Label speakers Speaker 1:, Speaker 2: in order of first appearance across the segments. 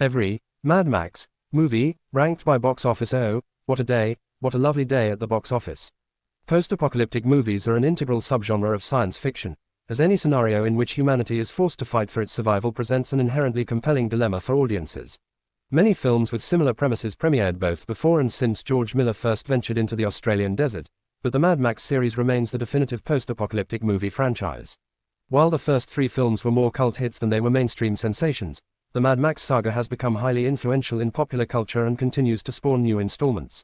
Speaker 1: Every Mad Max movie ranked by box office. Oh, what a day, what a lovely day at the box office. Post-apocalyptic movies are an integral subgenre of science fiction, as any scenario in which humanity is forced to fight for its survival presents an inherently compelling dilemma for audiences. Many films with similar premises premiered both before and since George Miller first ventured into the Australian desert, but the Mad Max series remains the definitive post-apocalyptic movie franchise. While the first three films were more cult hits than they were mainstream sensations, the Mad Max saga has become highly influential in popular culture and continues to spawn new installments.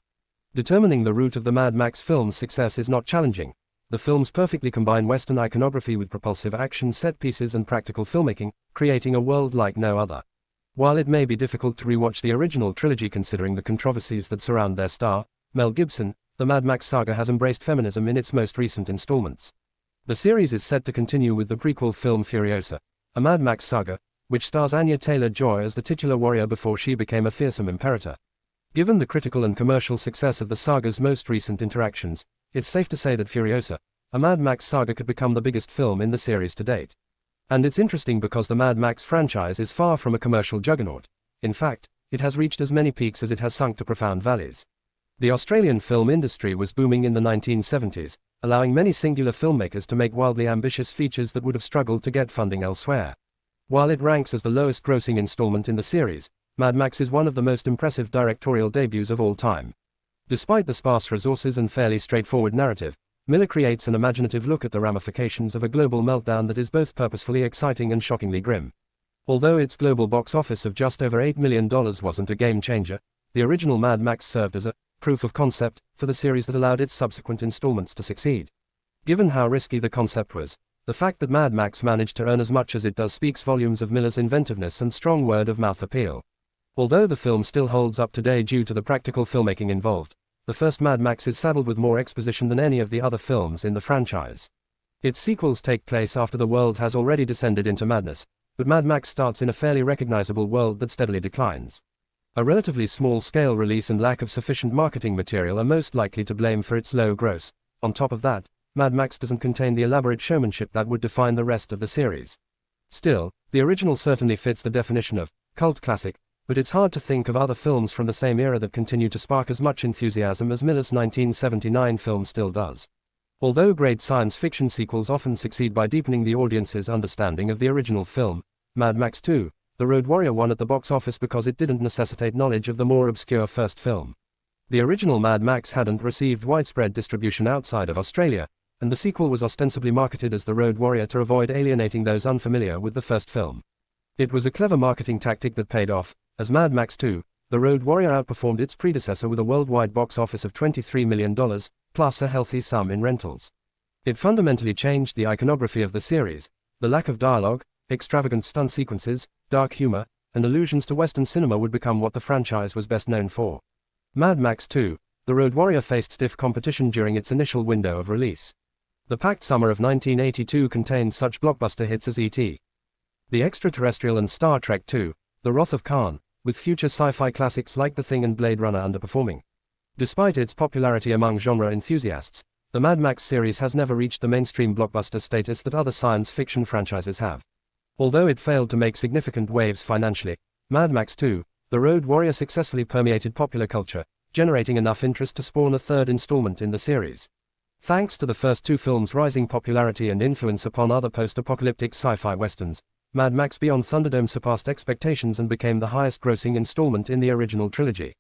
Speaker 1: Determining the route of the Mad Max film's success is not challenging. The films perfectly combine Western iconography with propulsive action set pieces and practical filmmaking, creating a world like no other. While it may be difficult to rewatch the original trilogy considering the controversies that surround their star, Mel Gibson, the Mad Max saga has embraced feminism in its most recent installments. The series is set to continue with the prequel film Furiosa, a Mad Max saga, which stars Anya Taylor-Joy as the titular warrior before she became a fearsome imperator. Given the critical and commercial success of the saga's most recent interactions, it's safe to say that Furiosa, a Mad Max saga, could become the biggest film in the series to date. And it's interesting because the Mad Max franchise is far from a commercial juggernaut. In fact, it has reached as many peaks as it has sunk to profound valleys. The Australian film industry was booming in the 1970s, allowing many singular filmmakers to make wildly ambitious features that would have struggled to get funding elsewhere. While it ranks as the lowest-grossing installment in the series, Mad Max is one of the most impressive directorial debuts of all time. Despite the sparse resources and fairly straightforward narrative, Miller creates an imaginative look at the ramifications of a global meltdown that is both purposefully exciting and shockingly grim. Although its global box office of just over $8 million wasn't a game-changer, the original Mad Max served as a proof of concept for the series that allowed its subsequent installments to succeed. Given how risky the concept was, the fact that Mad Max managed to earn as much as it does speaks volumes of Miller's inventiveness and strong word-of-mouth appeal. Although the film still holds up today due to the practical filmmaking involved, the first Mad Max is saddled with more exposition than any of the other films in the franchise. Its sequels take place after the world has already descended into madness, but Mad Max starts in a fairly recognizable world that steadily declines. A relatively small-scale release and lack of sufficient marketing material are most likely to blame for its low gross. On top of that, Mad Max doesn't contain the elaborate showmanship that would define the rest of the series. Still, the original certainly fits the definition of cult classic, but it's hard to think of other films from the same era that continue to spark as much enthusiasm as Miller's 1979 film still does. Although great science fiction sequels often succeed by deepening the audience's understanding of the original film, Mad Max 2, The Road Warrior won at the box office because it didn't necessitate knowledge of the more obscure first film. The original Mad Max hadn't received widespread distribution outside of Australia, and the sequel was ostensibly marketed as The Road Warrior to avoid alienating those unfamiliar with the first film. It was a clever marketing tactic that paid off, as Mad Max 2, The Road Warrior outperformed its predecessor with a worldwide box office of $23 million, plus a healthy sum in rentals. It fundamentally changed the iconography of the series. The lack of dialogue, extravagant stunt sequences, dark humor, and allusions to Western cinema would become what the franchise was best known for. Mad Max 2, The Road Warrior faced stiff competition during its initial window of release. The packed summer of 1982 contained such blockbuster hits as E.T., The Extraterrestrial and Star Trek II, The Wrath of Khan, with future sci-fi classics like The Thing and Blade Runner underperforming. Despite its popularity among genre enthusiasts, the Mad Max series has never reached the mainstream blockbuster status that other science fiction franchises have. Although it failed to make significant waves financially, Mad Max 2, The Road Warrior successfully permeated popular culture, generating enough interest to spawn a third installment in the series. Thanks to the first two films' rising popularity and influence upon other post-apocalyptic sci-fi westerns, Mad Max Beyond Thunderdome surpassed expectations and became the highest-grossing installment in the original trilogy.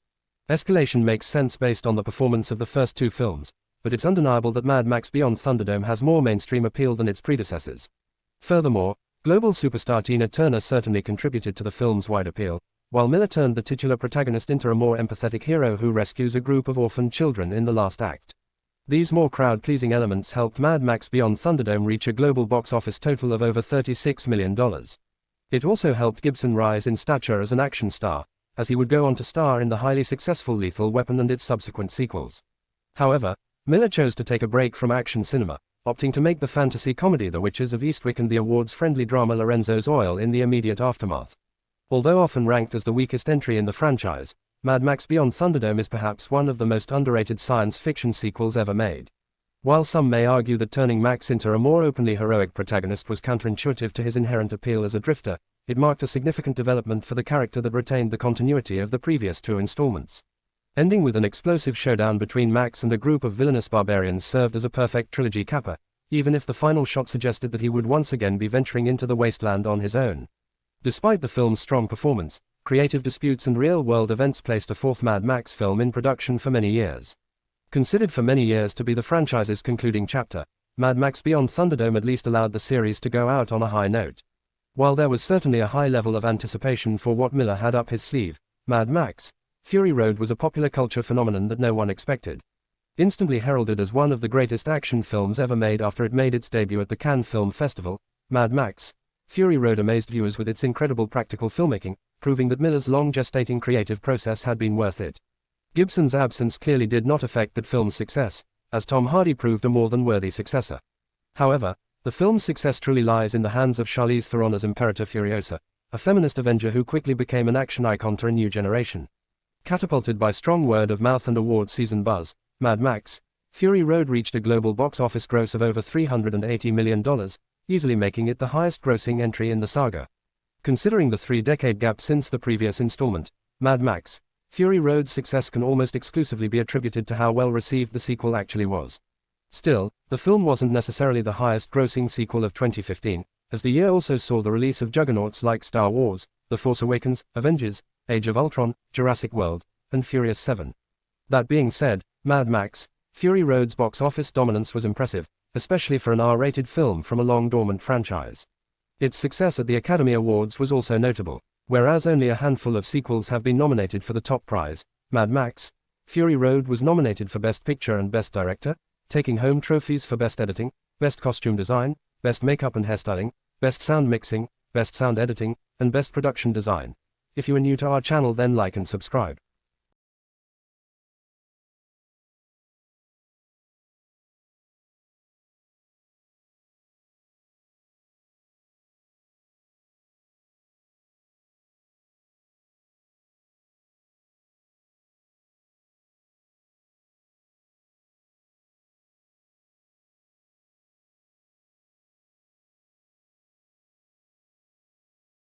Speaker 1: Escalation makes sense based on the performance of the first two films, but it's undeniable that Mad Max Beyond Thunderdome has more mainstream appeal than its predecessors. Furthermore, global superstar Tina Turner certainly contributed to the film's wide appeal, while Miller turned the titular protagonist into a more empathetic hero who rescues a group of orphaned children in the last act. These more crowd-pleasing elements helped Mad Max Beyond Thunderdome reach a global box office total of over $36 million. It also helped Gibson rise in stature as an action star, as he would go on to star in the highly successful Lethal Weapon and its subsequent sequels. However, Miller chose to take a break from action cinema, opting to make the fantasy comedy The Witches of Eastwick and the awards-friendly drama Lorenzo's Oil in the immediate aftermath. Although often ranked as the weakest entry in the franchise, Mad Max Beyond Thunderdome is perhaps one of the most underrated science fiction sequels ever made. While some may argue that turning Max into a more openly heroic protagonist was counterintuitive to his inherent appeal as a drifter, it marked a significant development for the character that retained the continuity of the previous two installments. Ending with an explosive showdown between Max and a group of villainous barbarians served as a perfect trilogy capper, even if the final shot suggested that he would once again be venturing into the wasteland on his own. Despite the film's strong performance, creative disputes and real-world events placed a fourth Mad Max film in production for many years. Considered for many years to be the franchise's concluding chapter, Mad Max Beyond Thunderdome at least allowed the series to go out on a high note. While there was certainly a high level of anticipation for what Miller had up his sleeve, Mad Max Fury Road was a popular culture phenomenon that no one expected. Instantly heralded as one of the greatest action films ever made after it made its debut at the Cannes Film Festival, Mad Max Fury Road amazed viewers with its incredible practical filmmaking, proving that Miller's long gestating creative process had been worth it. Gibson's absence clearly did not affect that film's success, as Tom Hardy proved a more than worthy successor. However, the film's success truly lies in the hands of Charlize Theron as Imperator Furiosa, a feminist Avenger who quickly became an action icon to a new generation. Catapulted by strong word of mouth and award season buzz, Mad Max Fury Road reached a global box office gross of over $380 million, easily making it the highest-grossing entry in the saga. Considering the three-decade gap since the previous installment, Mad Max Fury Road's success can almost exclusively be attributed to how well received the sequel actually was. Still, the film wasn't necessarily the highest-grossing sequel of 2015, as the year also saw the release of juggernauts like Star Wars, The Force Awakens, Avengers, Age of Ultron, Jurassic World, and Furious 7. That being said, Mad Max Fury Road's box office dominance was impressive, especially for an R-rated film from a long-dormant franchise. Its success at the Academy Awards was also notable. Whereas only a handful of sequels have been nominated for the top prize, Mad Max Fury Road was nominated for Best Picture and Best Director, taking home trophies for Best Editing, Best Costume Design, Best Makeup and Hairstyling, Best Sound Mixing, Best Sound Editing, and Best Production Design. If you are new to our channel, then like and subscribe.